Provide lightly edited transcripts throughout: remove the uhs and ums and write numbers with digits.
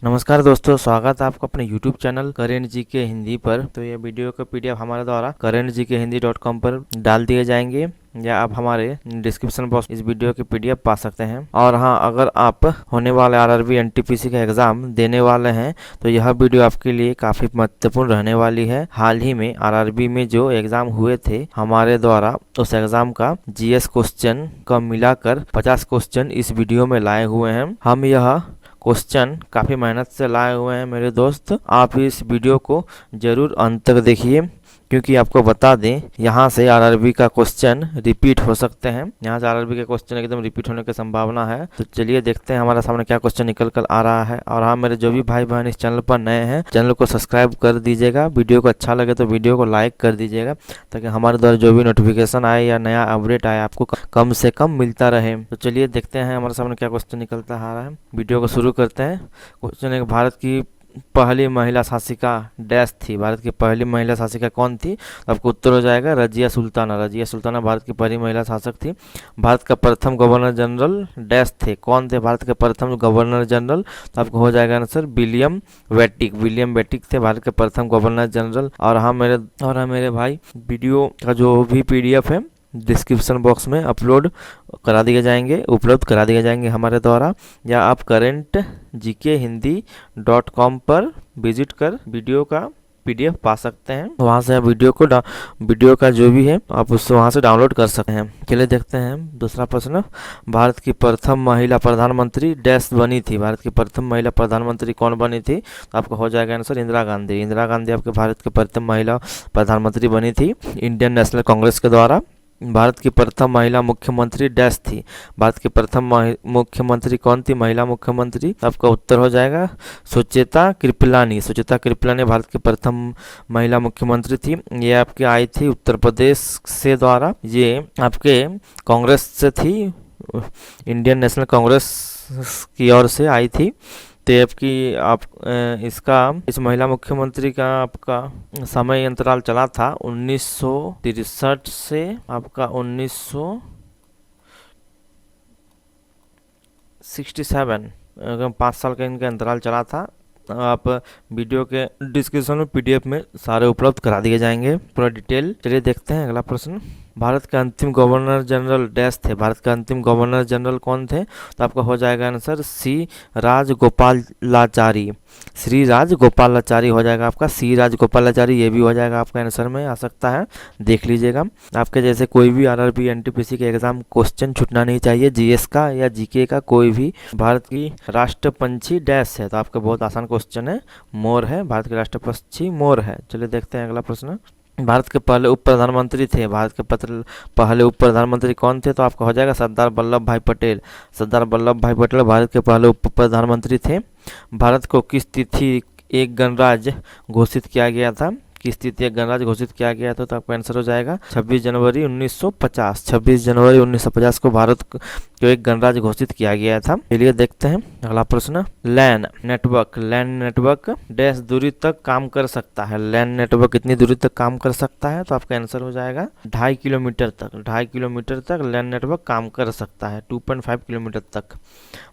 नमस्कार दोस्तों, स्वागत है आपको अपने YouTube चैनल करेंट जी के हिंदी पर। तो ये वीडियो का PDF हमारे द्वारा currentgkhindi.com पर डाल दिए जाएंगे या आप हमारे डिस्क्रिप्शन बॉक्स इस वीडियो की PDF पा सकते हैं। और हाँ, अगर आप होने वाले RRB NTPC का एग्ज़ाम देने वाले हैं तो यह वीडियो आपके लिए काफ़ी महत्वपूर्ण रहने वाली है। हाल ही में RRB में जो एग्ज़ाम हुए थे हमारे द्वारा, उस एग्ज़ाम का GS क्वेश्चन का मिलाकर 50 क्वेश्चन इस वीडियो में लाए हुए हैं। हम यह क्वेश्चन काफ़ी मेहनत से लाए हुए हैं मेरे दोस्त। आप इस वीडियो को ज़रूर अंत तक देखिए, क्योंकि आपको बता दें यहाँ से RRB का क्वेश्चन रिपीट हो सकते हैं। यहाँ से RRB के क्वेश्चन एकदम रिपीट होने की संभावना है। तो चलिए देखते हैं हमारे सामने क्या क्वेश्चन निकल कर आ रहा है। और हाँ, मेरे जो भी भाई बहन इस चैनल पर नए हैं, चैनल को सब्सक्राइब कर दीजिएगा। वीडियो को अच्छा लगे तो वीडियो को लाइक कर दीजिएगा, ताकि हमारे द्वारा जो भी नोटिफिकेशन आए या नया अपडेट आए आपको कम से कम मिलता रहे। तो चलिए देखते हैं हमारे सामने क्या क्वेश्चन निकलता आ रहा है। वीडियो को शुरू करते हैं। क्वेश्चन है, भारत की पहली महिला शासिका डैश थी। भारत की पहली महिला शासिका कौन थी? तो आपको उत्तर हो जाएगा रजिया सुल्ताना। रजिया सुल्ताना भारत की पहली महिला शासक थी। भारत का प्रथम गवर्नर जनरल डैश थे। कौन थे भारत के प्रथम गवर्नर जनरल? तो आपको हो जाएगा आंसर विलियम बेटिक। विलियम बेटिक थे भारत के प्रथम गवर्नर जनरल। और हाँ मेरे भाई, वीडियो का जो भी PDF है डिस्क्रिप्शन बॉक्स में उपलब्ध करा दिए जाएंगे हमारे द्वारा, या आप currentgkhindi.com पर विजिट कर वीडियो का PDF पा सकते हैं। वहाँ से आप वीडियो का जो भी है आप उससे वहाँ से डाउनलोड कर सकते हैं। चलिए देखते हैं दूसरा प्रश्न। भारत की प्रथम महिला प्रधानमंत्री डैश बनी थी। भारत की प्रथम महिला प्रधानमंत्री कौन बनी थी? तो आपको हो जाएगा आंसर इंदिरा गांधी। इंदिरा गांधी आपके भारत की प्रथम महिला प्रधानमंत्री बनी थी इंडियन नेशनल कांग्रेस के द्वारा। भारत की प्रथम महिला मुख्यमंत्री डैश थी। भारत की प्रथम मुख्यमंत्री कौन थी? महिला मुख्यमंत्री। आपका उत्तर हो जाएगा सुचेता कृपलानी। सुचेता कृपलानी भारत की प्रथम महिला मुख्यमंत्री थी। ये आपकी आई थी उत्तर प्रदेश से द्वारा। ये आपके कांग्रेस से थी, इंडियन नेशनल कांग्रेस की ओर से आई थी। तो आपकी इस महिला मुख्यमंत्री का आपका समय अंतराल चला था 1963 से आपका 1967, 5 साल का इनका अंतराल चला था। आप वीडियो के डिस्क्रिप्शन में PDF में सारे उपलब्ध करा दिए जाएंगे पूरा डिटेल। चलिए देखते हैं अगला प्रश्न। भारत के अंतिम गवर्नर जनरल डैश थे। भारत के अंतिम गवर्नर जनरल कौन थे? तो आपका हो जाएगा आंसर सी राजगोपालाचारी। श्री राजगोपालाचारी हो जाएगा आपका, सी राजगोपालाचारी। ये भी हो जाएगा आपका आंसर में आ सकता है, देख लीजिएगा। आपके जैसे कोई भी RRB NTPC के एग्जाम क्वेश्चन छूटना नहीं चाहिए, GS का या GK का कोई भी। भारत की राष्ट्र पंछी डैश है। तो आपका बहुत आसान क्वेश्चन है, मोर है। भारत के राष्ट्र पक्षी मोर है। चलिए देखते हैं अगला प्रश्न। भारत के पहले उप प्रधानमंत्री थे। भारत के पहले उप प्रधानमंत्री कौन थे? तो आपका हो जाएगा सरदार वल्लभ भाई पटेल। सरदार वल्लभ भाई पटेल भारत के पहले उप प्रधानमंत्री थे। भारत को किस तिथि एक गणराज्य घोषित किया गया था? किस तिथि एक गणराज्य घोषित किया गया था? तो आपका आंसर हो जाएगा 26 जनवरी 1950। 26 जनवरी 1950 को भारत को एक गणराज्य घोषित किया गया था। चलिए देखते हैं अगला प्रश्न। लैन नेटवर्क डैश दूरी तक काम कर सकता है। लैन नेटवर्क कितनी दूरी तक काम कर सकता है? तो आपका आंसर हो जाएगा 2.5 किलोमीटर तक। 2.5 किलोमीटर तक लैन नेटवर्क काम कर सकता है, 2.5 किलोमीटर तक।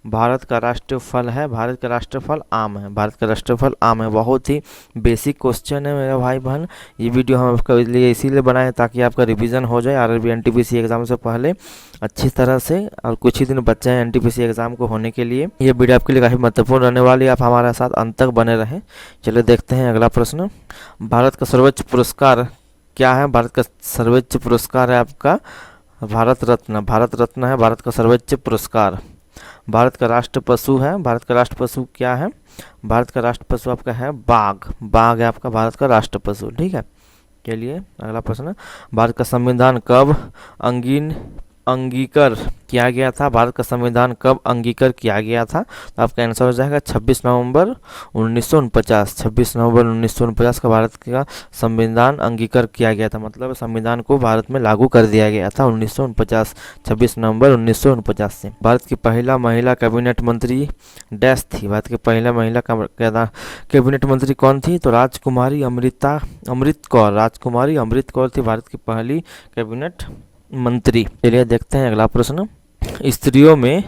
भारत का राष्ट्रीय फल है। भारत का राष्ट्रीय फल आम है। भारत का राष्ट्रीय फल आम है। बहुत ही बेसिक क्वेश्चन है मेरा भाई बहन। ये वीडियो हम आपका लिए इसीलिए बनाए ताकि आपका रिवीजन हो जाए RRB NTPC एग्जाम से पहले अच्छी तरह से। और कुछ ही दिन बच्चे हैं NTPC एग्जाम को होने के लिए। ये वीडियो आपके लिए काफ़ी महत्वपूर्ण रहने वाली है, आप हमारे साथ अंत तक बने रहें। चलिए देखते हैं अगला प्रश्न। भारत का सर्वोच्च पुरस्कार क्या है? भारत का सर्वोच्च पुरस्कार है आपका भारत रत्न। भारत रत्न है भारत का सर्वोच्च पुरस्कार। भारत का राष्ट्र पशु है। भारत का राष्ट्र पशु क्या है? भारत का राष्ट्र पशु आपका है बाघ। बाघ है आपका भारत का राष्ट्र पशु, ठीक है। चलिए अगला प्रश्न। भारत का संविधान कब अंगीकार किया गया था? भारत का संविधान कब अंगीकार किया गया था? तो आपका आंसर हो जाएगा 26 नवंबर 1949। 26 नवंबर 1949 का भारत का संविधान अंगीकार किया गया था, मतलब संविधान को भारत में लागू कर दिया गया था 1949, 26 नवंबर 1949 से। भारत की पहला महिला कैबिनेट मंत्री डैश थी। भारत की पहला महिला कैबिनेट मंत्री कौन थी? तो राजकुमारी अमृत कौर थी भारत की पहली कैबिनेट मंत्री। चलिए देखते हैं अगला प्रश्न। स्त्रियों में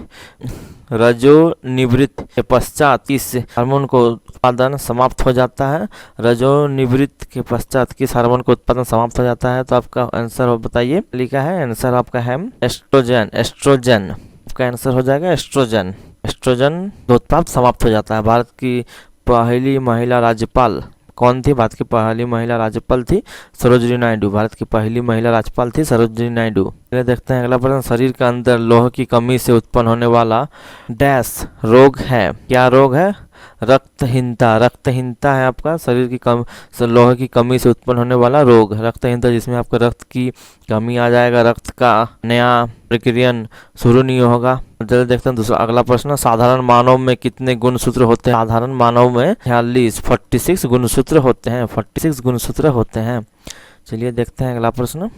रजोनिवृत्ति के पश्चात किस हार्मोन को उत्पादन समाप्त हो जाता है? रजोनिवृत्ति के पश्चात किस हार्मोन को उत्पादन समाप्त हो जाता है? तो आपका आंसर बताइए, लिखा है आंसर आपका है एस्ट्रोजन। एस्ट्रोजन आपका आंसर हो जाएगा एस्ट्रोजन। एस्ट्रोजन उत्पाद समाप्त हो जाता है। भारत की पहली महिला राज्यपाल कौन थी? भारत की पहली महिला राज्यपाल थी सरोजिनी नायडू। भारत की पहली महिला राज्यपाल थी सरोजिनी नायडू। चलिए देखते हैं अगला प्रश्न। शरीर के अंदर लोह की कमी से उत्पन्न होने वाला डैश रोग है? क्या रोग है? रक्तहीनता। रक्तहीनता है आपका शरीर की लोह की कमी से उत्पन्न होने वाला रोग रक्तहीनता, जिसमें आपका रक्त की कमी आ जाएगा, रक्त का नया प्रक्रियन शुरू नहीं होगा। चलिए देखते हैं दूसरा अगला प्रश्न। साधारण मानव में कितने गुणसूत्र होते हैं? साधारण मानव में 46 गुणसूत्र होते हैं। 46 गुणसूत्र होते हैं। चलिए देखते हैं अगला प्रश्न।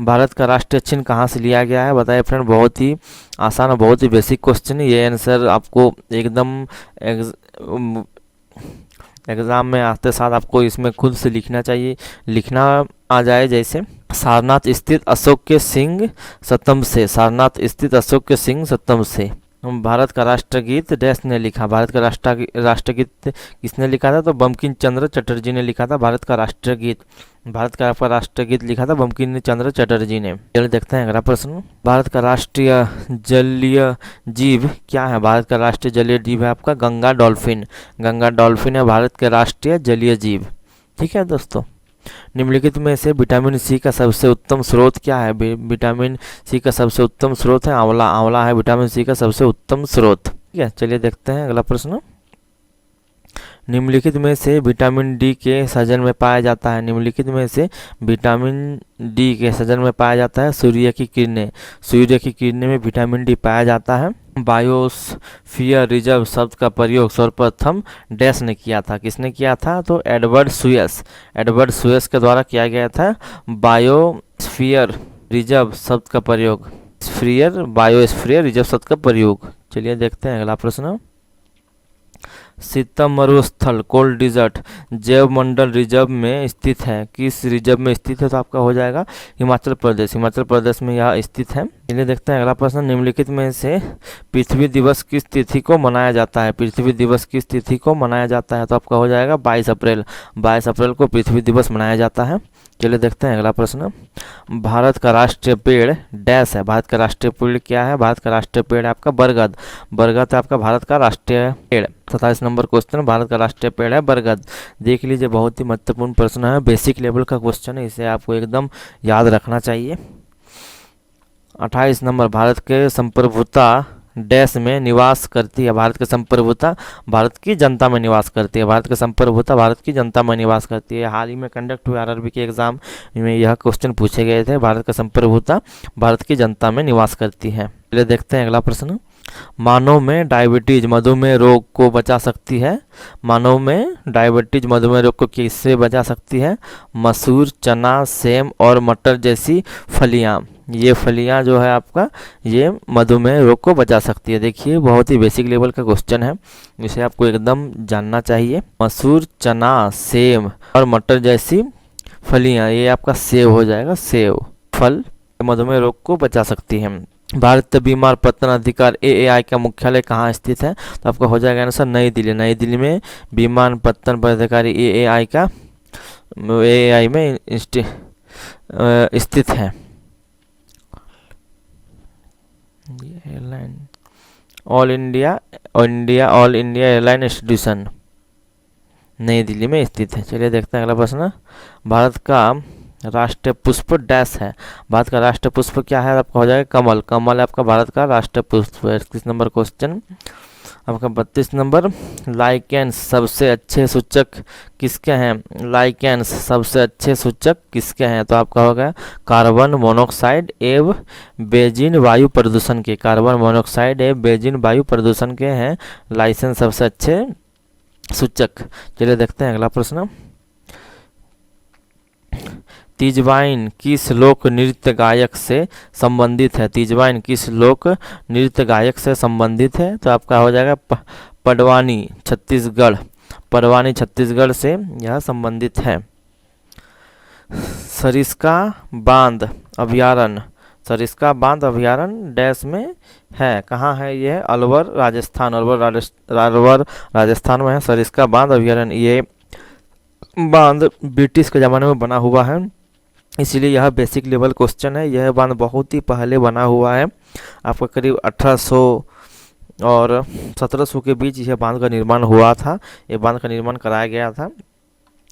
भारत का राष्ट्रीय चिन्ह कहाँ से लिया गया है? बताइए फ्रेंड, बहुत ही आसान और बहुत ही बेसिक क्वेश्चन है। ये आंसर आपको एकदम एग्जाम में आते साथ आपको इसमें खुद से लिखना चाहिए, लिखना आ जाए। जैसे सारनाथ स्थित अशोक के सिंह सतम से। सारनाथ स्थित अशोक के सिंह सतम से। भारत का राष्ट्रगीत डैश ने लिखा? भारत का राष्ट्रगीत किसने लिखा था? तो बंकिम चंद्र चटर्जी ने लिखा था भारत का राष्ट्रगीत। भारत का आपका राष्ट्रगीत लिखा था बंकिम चंद्र चटर्जी ने। चलिए देखते हैं अगला प्रश्न। भारत का राष्ट्रीय जलीय जीव क्या है? भारत का राष्ट्रीय जलीय जीव है आपका गंगा डॉल्फिन। गंगा डॉल्फिन है भारत के राष्ट्रीय जलीय जीव। ठीक है दोस्तों। निम्नलिखित में से विटामिन सी का सबसे उत्तम स्रोत क्या है? विटामिन सी का सबसे उत्तम स्रोत है आंवला। आंवला है विटामिन सी का सबसे उत्तम स्रोत। ठीक है। चलिए देखते हैं अगला प्रश्न। निम्नलिखित में से विटामिन डी के सृजन में पाया जाता है? निम्नलिखित में से विटामिन डी के सृजन में पाया जाता है सूर्य की किरणें। सूर्य की किरणें में विटामिन डी पाया जाता है। बायोस्फीयर रिजर्व शब्द का प्रयोग सर्वप्रथम डैश ने किया था? किसने किया था? तो एडवर्ड सुयस। एडवर्ड सुयस के द्वारा किया गया था बायोस्फीयर रिजर्व शब्द का प्रयोग। बायोस्फीयर रिजर्व शब्द का प्रयोग। चलिए देखते हैं अगला प्रश्न। शीतम मरुस्थल कोल्ड डिजर्ट जैव मंडल रिजर्व में स्थित है? किस रिजर्व में स्थित है? तो आपका हो जाएगा हिमाचल प्रदेश। हिमाचल प्रदेश में यह स्थित है। चलिए देखते हैं अगला प्रश्न। निम्नलिखित में से पृथ्वी दिवस किस तिथि को मनाया जाता है? पृथ्वी दिवस किस तिथि को मनाया जाता है? तो आपका हो जाएगा 22 अप्रैल। 22 अप्रैल को पृथ्वी दिवस मनाया जाता है। चलिए देखते हैं अगला प्रश्न। भारत का राष्ट्रीय पेड़ डैश है? भारत का राष्ट्रीय पेड़ क्या है? भारत का राष्ट्रीय पेड़ है आपका बरगद। बरगद है आपका भारत का राष्ट्रीय पेड़। 27 नंबर क्वेश्चन। भारत का राष्ट्रीय पेड़ है बरगद। देख लीजिए, बहुत ही महत्वपूर्ण प्रश्न है, बेसिक लेवल का क्वेश्चन है, इसे आपको एकदम याद रखना चाहिए। 28 नंबर। भारत के संप्रभुता डैश में निवास करती है? भारत की संप्रभुता भारत की जनता में निवास करती है। भारत की संप्रभुता भारत की जनता में निवास करती है। हाल ही में कंडक्ट हुए आरआरबी के एग्जाम में यह क्वेश्चन पूछे गए थे। भारत की संप्रभुता भारत की जनता में निवास करती है। चलिए देखते हैं अगला प्रश्न। मानव में डायबिटीज मधुमेह रोग को बचा सकती है? मानव में डायबिटीज मधुमेह रोग को किससे बचा सकती है? मसूर, चना, सेम और मटर जैसी फलियां। ये फलियां जो है आपका ये मधुमेह रोग को बचा सकती है। देखिए, बहुत ही बेसिक लेवल का क्वेश्चन है, इसे आपको एकदम जानना चाहिए। मसूर, चना, सेम और मटर जैसी फलियां, ये आपका सेव हो जाएगा। सेव फल मधुमेह रोग को बचा सकती है। भारतीय बीमार पत्तन अधिकार एएआई का मुख्यालय कहाँ स्थित है? तो आपका हो जाएगा आंसर नई दिल्ली। नई दिल्ली में बीमार पत्तन अधिकारी एएआई में स्थित है। ऑल इंडिया एयरलाइन इंस्टीट्यूशन नई दिल्ली में स्थित है। चलिए देखते हैं अगला प्रश्न। भारत का राष्ट्रीय पुष्प डैश है? भारत का राष्ट्रीय पुष्प क्या है? आपका हो जाएगा कमल। कमल है आपका भारत का राष्ट्रीय पुष्प। 31 नंबर क्वेश्चन। आपका 32 नंबर। लाइकेंस सबसे अच्छे सूचक किसके हैं? लाइकेंस सबसे अच्छे सूचक किसके हैं? तो आपका होगा कार्बन मोनोऑक्साइड एवं बेंजीन वायु प्रदूषण के। कार्बन मोनोऑक्साइड एवं बेंजीन वायु प्रदूषण के हैं लाइसेंस सबसे अच्छे सूचक। चलिए देखते हैं अगला प्रश्न। तीजवाइन किस लोक नृत्य गायक से संबंधित है? तीजवाइन किस लोक नृत्य गायक से संबंधित है? तो आपका हो जाएगा पडवानी छत्तीसगढ़। पडवानी छत्तीसगढ़ से यह संबंधित है। सरिस्का बांध अभयारण्य सरिस्का बांध अभयारण्य डैश में है, कहाँ है ये? अलवर राजस्थान, अलवर राजस्थान में है सरिस्का बांध अभयारण्य। ये बांध ब्रिटिश के ज़माने में बना हुआ है, इसीलिए यह बेसिक लेवल क्वेश्चन है। यह बांध बहुत ही पहले बना हुआ है, आपका करीब 1800 और 1700 के बीच यह बांध का निर्माण हुआ था। ये बांध का निर्माण कराया गया था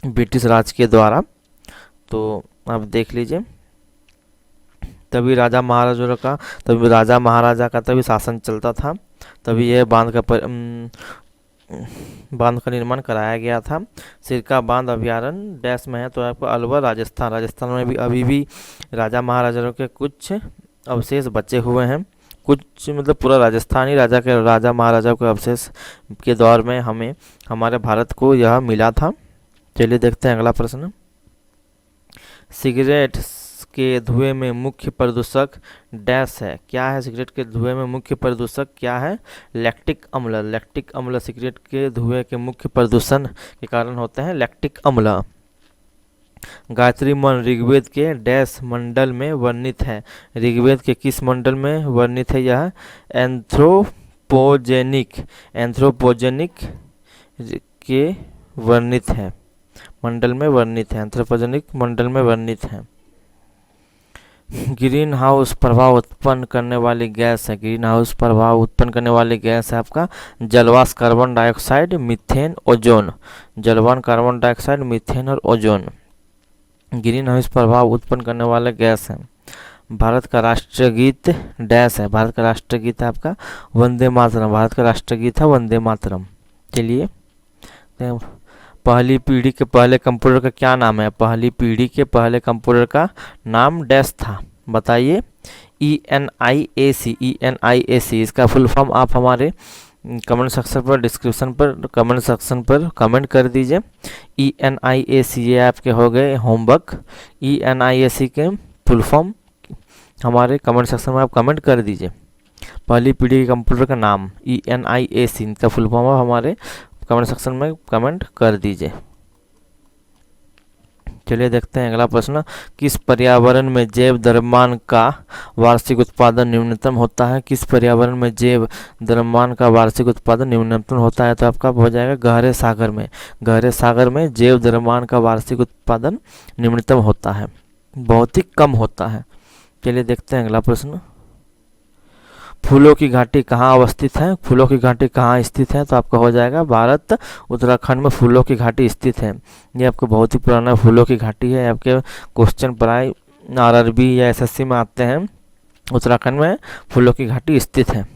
ब्रिटिश राज के द्वारा। तो आप देख लीजिए, तभी राजा महाराजा का तभी शासन चलता था, तभी यह बांध का निर्माण कराया गया था। सिरका बांध अभयारण्य डैश में है, तो आपको अलवर राजस्थान, राजस्थान में भी अभी भी राजा महाराजाओं के कुछ अवशेष बचे हुए हैं। कुछ मतलब पूरा राजस्थानी राजा महाराजा के अवशेष के दौर में हमारे भारत को यह मिला था। चलिए देखते हैं अगला प्रश्न। सिगरेट के धुएं में मुख्य प्रदूषक डैश है, क्या है? सिगरेट के धुएं में मुख्य प्रदूषक क्या है? लैक्टिक अम्ल। लैक्टिक अम्ल सिगरेट के धुएं के मुख्य प्रदूषण के कारण होते हैं, लैक्टिक अम्ल। गायत्री मंत्र ऋग्वेद के डैश मंडल में वर्णित है, ऋग्वेद के किस मंडल में वर्णित है? यह एंथ्रोपोजेनिक के वर्णित है, मंडल में वर्णित है, एंथ्रोपोजेनिक मंडल में वर्णित है। ग्रीन हाउस प्रभाव उत्पन्न करने वाली गैस है, ग्रीन हाउस प्रभाव उत्पन्न करने वाली गैस है आपका जलवाष्प, कार्बन डाइऑक्साइड, मीथेन, ओजोन। जलवाष्प, कार्बन डाइऑक्साइड, मीथेन और ओजोन ग्रीन हाउस प्रभाव उत्पन्न करने वाले गैस है। भारत का राष्ट्रगीत डैश है, भारत का राष्ट्रगीत है आपका वंदे मातरम, भारत का राष्ट्रगीत है वंदे मातरम। चलिए, पहली पीढ़ी के पहले कंप्यूटर का क्या नाम है? पहली पीढ़ी के पहले कंप्यूटर का नाम डैश था, बताइए। ENIAC, इसका फुल फॉर्म आप हमारे कमेंट सेक्शन पर, डिस्क्रिप्शन पर, कमेंट सेक्शन पर कमेंट कर दीजिए। ENIAC ये आपके हो गए होमवर्क। ENIAC के फुल फॉर्म हमारे कमेंट सेक्शन में आप कमेंट कर दीजिए। पहली पीढ़ी के कंप्यूटर का नाम ENIAC, इनका फुल फॉर्म आप हमारे कमेंट सेक्शन में कमेंट कर दीजिए। चलिए देखते हैं अगला प्रश्न। किस पर्यावरण में जैव द्रव्यमान का वार्षिक उत्पादन न्यूनतम होता है? किस पर्यावरण में जैव द्रव्यमान का वार्षिक उत्पादन न्यूनतम होता है? तो आपका हो जाएगा गहरे सागर में। गहरे सागर में जैव द्रव्यमान का वार्षिक उत्पादन न्यूनतम होता है, बहुत ही कम होता है। चलिए देखते हैं अगला प्रश्न। फूलों की घाटी कहाँ अवस्थित है? फूलों की घाटी कहाँ स्थित है? तो आपका हो जाएगा भारत उत्तराखंड में फूलों की घाटी स्थित है। ये आपको बहुत ही पुराना फूलों की घाटी है, आपके क्वेश्चन प्राय RRB या SSC में आते हैं। उत्तराखंड में फूलों की घाटी स्थित है।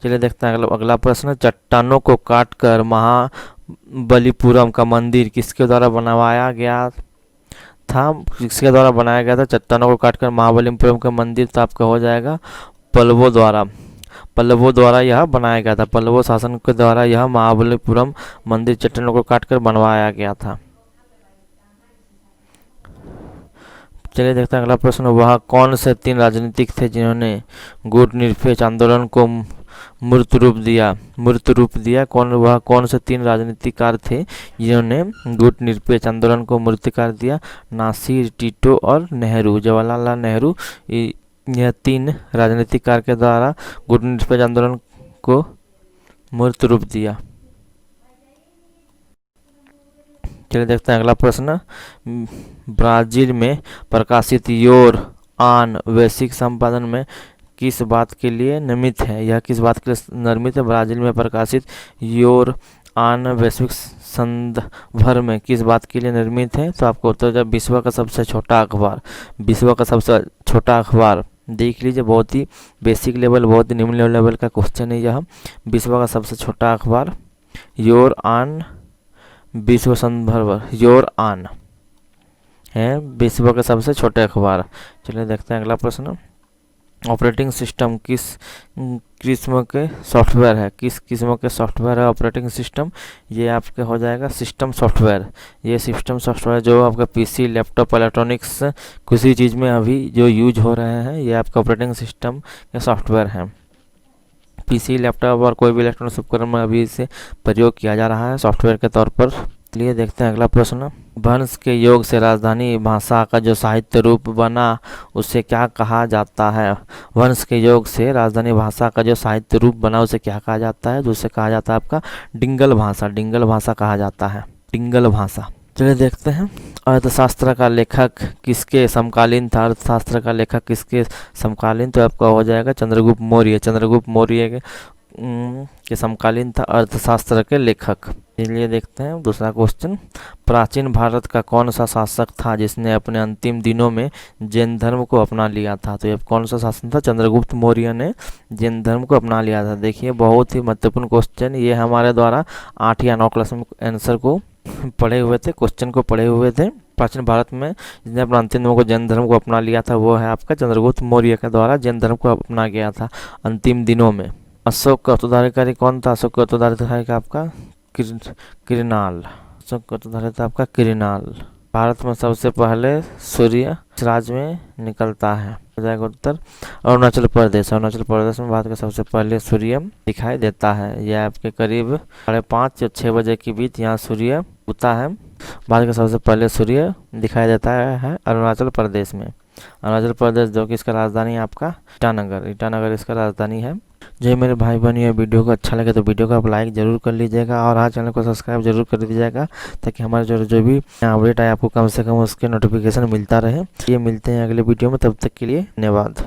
चलिए देखते हैं अगला प्रश्न। चट्टानों को काटकर महाबलीपुरम का मंदिर किसके द्वारा बनवाया गया था? किसके द्वारा बनाया गया था चट्टानों को काटकर महाबलीपुरम का मंदिर? तो आपका हो जाएगा पल्लवों द्वारा यह बनाया गया था। पल्लवों शासन के द्वारा यह महाबलीपुरम मंदिर चट्टानों को काटकर बनवाया गया था। चलिए देखते हैं अगला प्रश्न। वह कौन से 3 राजनीतिक थे जिन्होंने गुटनिरपेक्ष आंदोलन को मूर्त रूप दिया? कौन से 3 राजनीतिकार थे जिन्होंने गुटनिरपेक्ष आंदोलन को मूर्तिकार दिया? नासिर, टिटो और नेहरू, जवाहरलाल नेहरू। यह 3 राजनीतिकार के द्वारा गुटनिरपेक्ष आंदोलन को मूर्त रूप दिया। चलिए देखते हैं अगला प्रश्न। ब्राजील में प्रकाशित योर आन वैश्विक संपादन में किस बात के लिए निर्मित है? यह किस बात के लिए निर्मित है? ब्राजील में प्रकाशित योर आन वैश्विक संदर्भ में किस बात के लिए निर्मित है? तो आपको उत्तर जब विश्व का सबसे छोटा अखबार, विश्व का सबसे छोटा अखबार देख लीजिए। बहुत ही बेसिक लेवल, बहुत ही निम्न लेवल का क्वेश्चन है यह। विश्व का सबसे छोटा अखबार योर आन विश्व संदर्भ, योर आन है विश्व के सबसे छोटे अखबार। चलिए देखते हैं अगला प्रश्न। ऑपरेटिंग सिस्टम किस किस्म के सॉफ्टवेयर है? किस किस्म के सॉफ्टवेयर है ऑपरेटिंग सिस्टम? ये आपके हो जाएगा सिस्टम सॉफ्टवेयर। ये सिस्टम सॉफ्टवेयर जो आपका PC, लैपटॉप, इलेक्ट्रॉनिक्स किसी चीज़ में अभी जो यूज हो रहे हैं, ये आपका ऑपरेटिंग सिस्टम के सॉफ्टवेयर हैं। PC, लैपटॉप और कोई भी इलेक्ट्रॉनिक्स उपकरण में अभी इसे प्रयोग किया जा रहा है सॉफ्टवेयर के तौर पर। चलिए देखते हैं अगला प्रश्न। वंश के योग से राजधानी भाषा का जो साहित्य रूप बना उसे क्या कहा जाता है? वंश के योग से राजधानी भाषा का जो साहित्य रूप बना उसे क्या कहा जाता है? तो उसे कहा जाता है आपका डिंगल भाषा। डिंगल भाषा कहा जाता है, डिंगल भाषा। चलिए देखते हैं अर्थशास्त्र का लेखक किसके समकालीन था? अर्थशास्त्र का लेखक किसके समकालीन? तो आपका हो जाएगा चंद्रगुप्त मौर्य। चंद्रगुप्त मौर्य के समकालीन था अर्थशास्त्र के लेखक। चलिए देखते हैं दूसरा क्वेश्चन। प्राचीन भारत का कौन सा शासक था जिसने अपने अंतिम दिनों में जैन धर्म को अपना लिया था? तो ये कौन सा शासन था? चंद्रगुप्त मौर्य ने जैन धर्म को अपना लिया था। देखिए बहुत ही महत्वपूर्ण क्वेश्चन, ये हमारे द्वारा 8 या 9 क्लास में आंसर को पढ़े हुए थे, क्वेश्चन को पढ़े हुए थे। प्राचीन भारत में जिसने अपना अंतिम दिनों को जैन धर्म को अपना लिया था वो है आपका चंद्रगुप्त मौर्य के द्वारा जैन धर्म को अपना गया था अंतिम दिनों में। अशोक का उत्तराधिकारी कौन था? अशोक का उत्तराधिकारी का आपका कृणाल। अशोक का उत्तराधिकारी था आपका कृणाल। भारत में सबसे पहले सूर्य राज्य में निकलता है, हो जाएगा उत्तर अरुणाचल प्रदेश। अरुणाचल प्रदेश में भारत का सबसे पहले सूर्य दिखाई देता है। यह आपके करीब 5:30 या 6 बजे के बीच यहाँ सूर्य उगता है। भारत का सबसे पहले सूर्य दिखाई देता है अरुणाचल प्रदेश में। अरुणाचल प्रदेश जो कि इसका राजधानी है आपका ईटानगर। ईटानगर इसका राजधानी है। जो मेरे भाई बहन ये वीडियो को अच्छा लगे तो वीडियो को आप लाइक जरूर कर लीजिएगा और हाँ चैनल को सब्सक्राइब जरूर कर दीजिएगा ताकि हमारे जो भी अपडेट आए आपको कम से कम उसके नोटिफिकेशन मिलता रहे। ये मिलते हैं अगले वीडियो में, तब तक के लिए धन्यवाद।